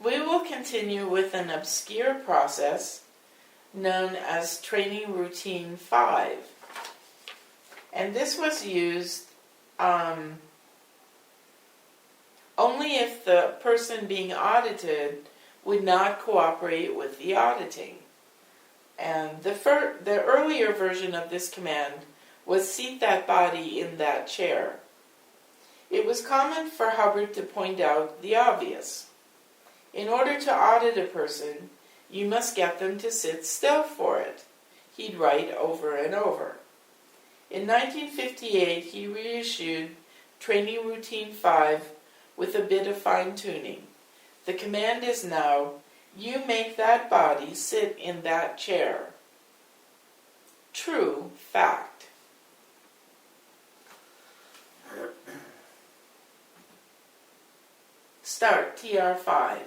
We will continue with an obscure process known as Training Routine 5. And this was used only if the person being audited would not cooperate with the auditing. And the earlier version of this command was seat that body in that chair. It was common for Hubbard to point out the obvious. In order to audit a person, you must get them to sit still for it, he'd write over and over. In 1958, he reissued Training Routine 5 with a bit of fine-tuning. The command is now, you make that body sit in that chair. True fact. Start TR5.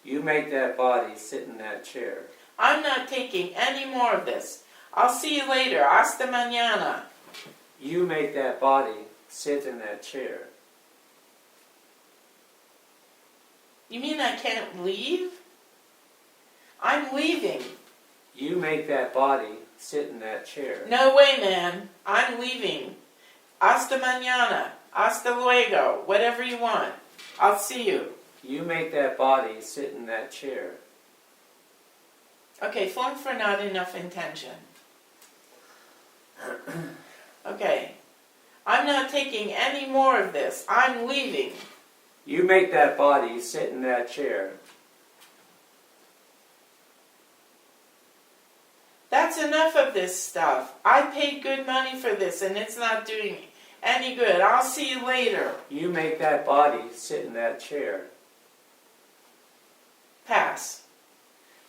You make that body sit in that chair. I'm not taking any more of this. I'll see you later. Hasta mañana. You make that body sit in that chair. You mean I can't leave? I'm leaving. You make that body sit in that chair. No way, man. I'm leaving. Hasta mañana. Hasta luego. Whatever you want. I'll see you. You make that body sit in that chair. Okay, form for not enough intention. Okay. I'm not taking any more of this. I'm leaving. You make that body sit in that chair. That's enough of this stuff. I paid good money for this and it's not doing any good. I'll see you later. You make that body sit in that chair. Pass.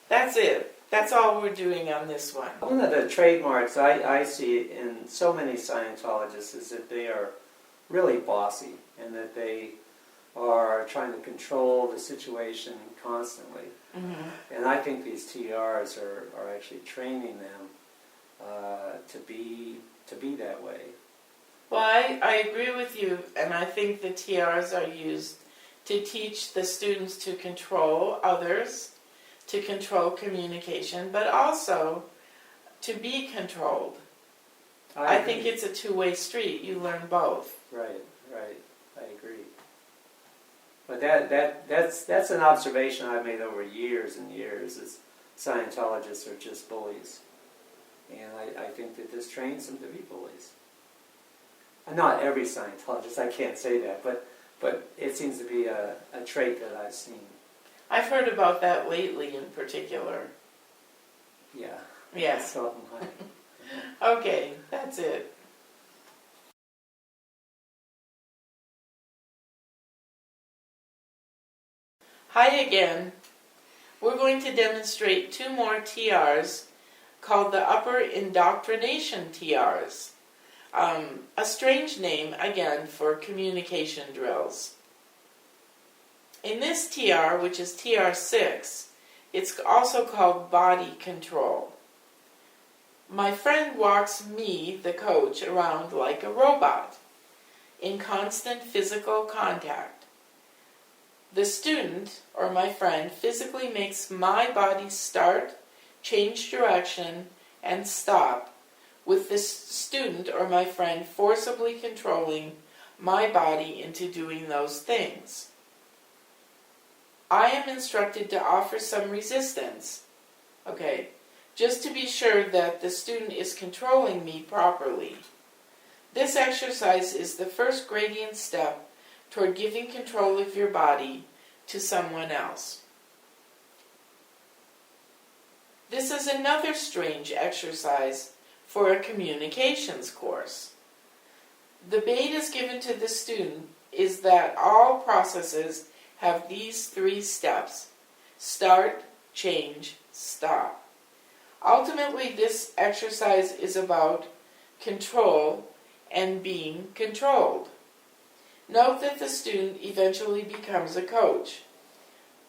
That's it. That's all we're doing on this one. One of the trademarks I see in so many Scientologists is that they are really bossy and that they are trying to control the situation constantly. Mm-hmm. And I think these TRs are actually training them to be that way. Well, I agree with you, and I think the TRs are used to teach the students to control others, to control communication, but also to be controlled. I think it's a two-way street. You learn both. Right. I agree. But that's an observation I've made over years and years, is Scientologists are just bullies. And I think that this trains them to be bullies. And not every Scientologist, I can't say that, but it seems to be a trait that I've seen. I've heard about that lately in particular. Yeah. Yes. So, okay, that's it. Hi again. We're going to demonstrate two more TRs called the Upper Indoctrination TRs. A strange name, again, for communication drills. In this TR, which is TR6, it's also called body control. My friend walks me, the coach, around like a robot, in constant physical contact. The student, or my friend, physically makes my body start, change direction, and stop, with the student or my friend forcibly controlling my body into doing those things. I am instructed to offer some resistance, just to be sure that the student is controlling me properly. This exercise is the first gradient step toward giving control of your body to someone else. This is another strange exercise for a communications course. The bait is given to the student is that all processes have these three steps: start, change, stop. Ultimately, this exercise is about control and being controlled. Note that the student eventually becomes a coach.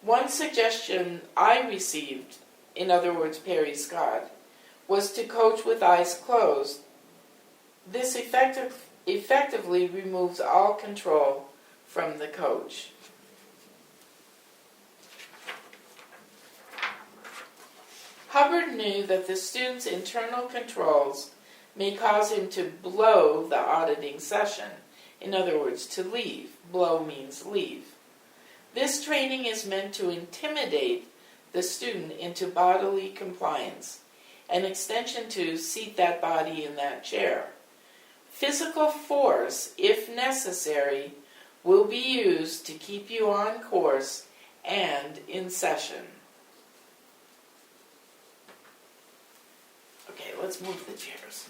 One suggestion I received, in other words, Perry Scott, was to coach with eyes closed. This effectively removes all control from the coach. Hubbard knew that the student's internal controls may cause him to blow the auditing session. In other words, to leave. Blow means leave. This training is meant to intimidate the student into bodily compliance, an extension to seat that body in that chair. Physical force, if necessary, will be used to keep you on course and in session. Okay, let's move the chairs.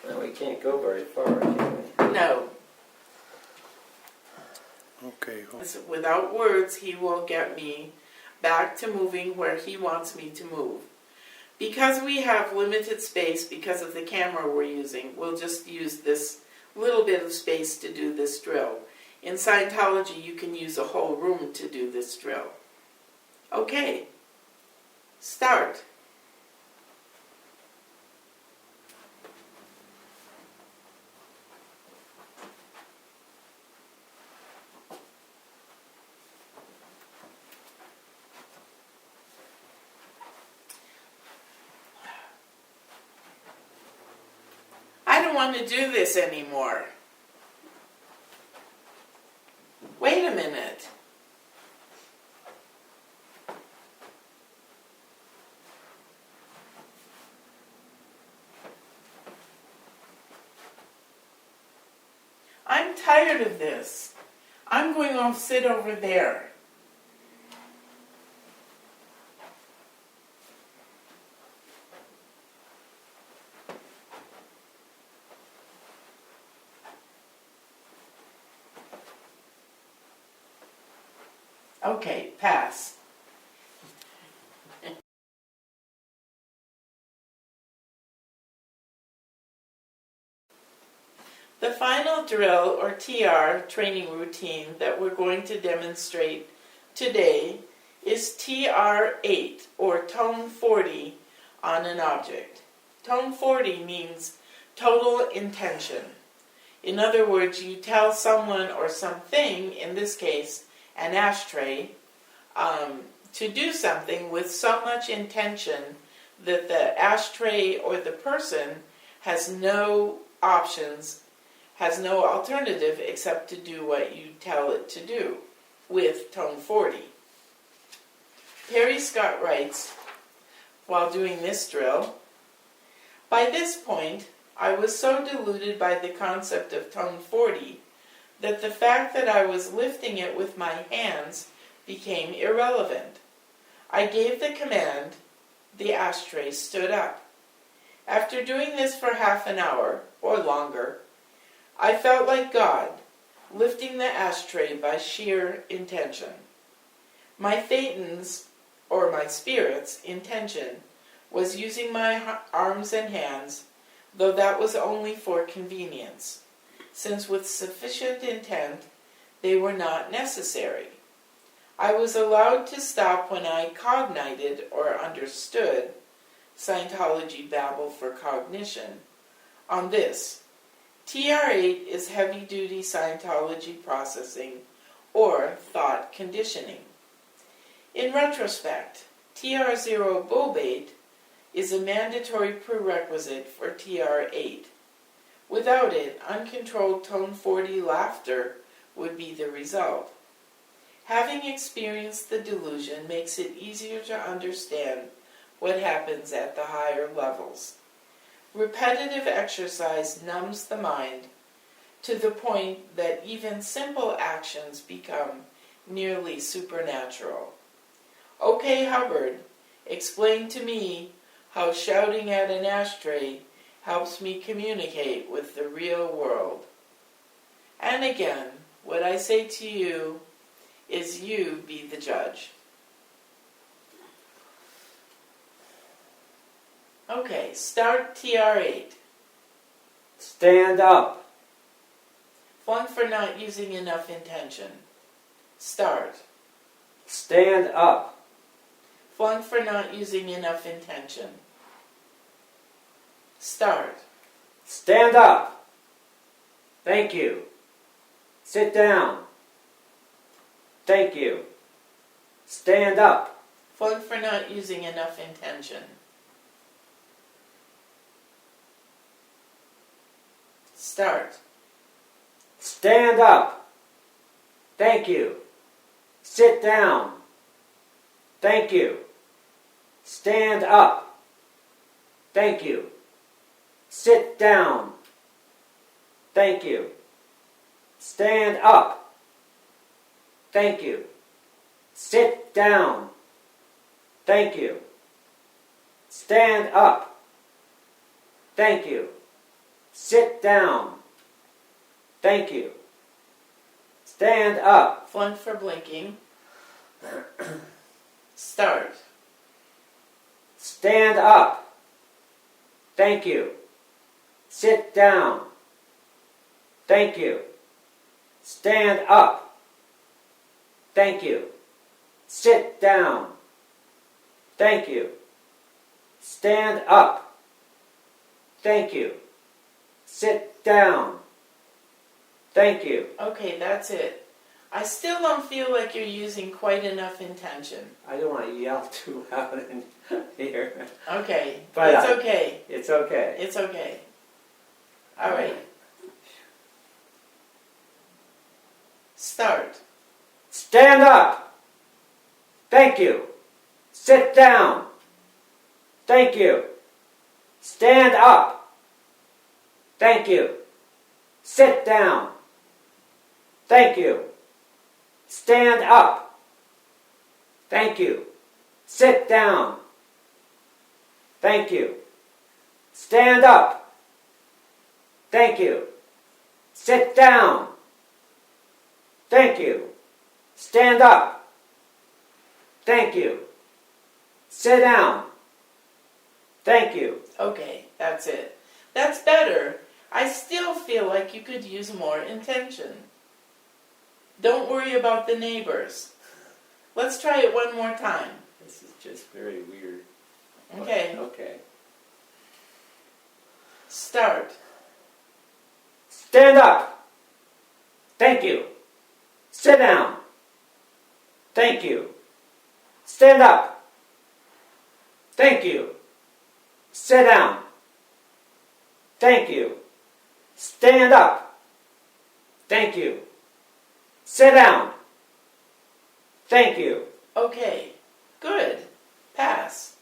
Well, we can't go very far, can we? No. Okay. Without words, he will get me back to moving where he wants me to move. Because we have limited space because of the camera we're using, we'll just use this little bit of space to do this drill. In Scientology, you can use a whole room to do this drill. Okay, start. I don't want to do this anymore. Wait a minute. I'm tired of this. I'm going to sit over there. Okay, pass. The final drill, or TR, training routine that we're going to demonstrate today is TR8, or tone 40 on an object. Tone 40 means total intention. In other words, you tell someone or something, in this case, an ashtray, to do something with so much intention that the ashtray or the person has no options, has no alternative except to do what you tell it to do with tone 40. Perry Scott writes, while doing this drill, "By this point, I was so deluded by the concept of tone 40 that the fact that I was lifting it with my hands became irrelevant. I gave the command, the ashtray stood up. After doing this for half an hour, or longer, I felt like God, lifting the ashtray by sheer intention. My thetans, or my spirit's, intention was using my arms and hands, though that was only for convenience, since with sufficient intent they were not necessary. I was allowed to stop when I cognited or understood, Scientology babble for cognition, on this. TR8 is heavy-duty Scientology processing or thought conditioning. In retrospect, TR0 bullbait is a mandatory prerequisite for TR8. Without it, uncontrolled tone 40 laughter would be the result. Having experienced the delusion makes it easier to understand what happens at the higher levels. Repetitive exercise numbs the mind to the point that even simple actions become nearly supernatural. Okay, Hubbard, explain to me how shouting at an ashtray helps me communicate with the real world. And again, what I say to you is you be the judge." Okay, start TR8. Stand up. Flunk for not using enough intention. Start. Stand up. Flunk for not using enough intention. Start. Stand up. Thank you. Sit down. Thank you. Stand up. Fun for not using enough intention. Start. Stand up. Thank you. Sit down. Thank you. Stand up. Thank you. Sit down. Thank you. Stand up. Thank you. Sit down. Thank you. Stand up. Thank you. Sit down. Thank you. Stand up. Fun for blinking. Start. Stand up. Thank you. Sit down. Thank you. Stand up. Thank you. Sit down. Thank you. Stand up. Thank you. Sit down. Thank you. Okay, that's it. I still don't feel like you're using quite enough intention. I don't want to yell too loud in here. Okay, But it's okay. It's okay. It's okay. All right. Start. Stand up. Thank you. Sit down. Thank you. Stand up. Thank you. Sit down. Thank you. Stand up. Thank you. Sit down. Thank you. Stand up. Thank you. Sit down. Thank you. Stand up. Thank you. Sit down. Thank you. Okay, that's it. That's better. I still feel like you could use more intention. Don't worry about the neighbors. Let's try it one more time. This is just very weird. Okay. Okay. Start. Stand up. Thank you. Sit down. Thank you. Stand up. Thank you. Sit down. Thank you. Stand up. Thank you. Sit down. Thank you. Okay, good. Pass.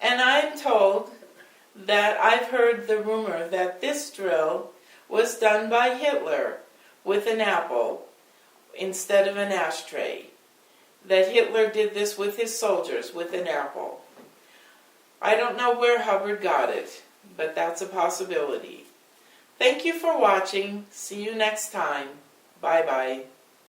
And I'm told that I've heard the rumor that this drill was done by Hitler with an apple instead of an ashtray. That Hitler did this with his soldiers with an apple. I don't know where Hubbard got it, but that's a possibility. Thank you for watching. See you next time. Bye-bye.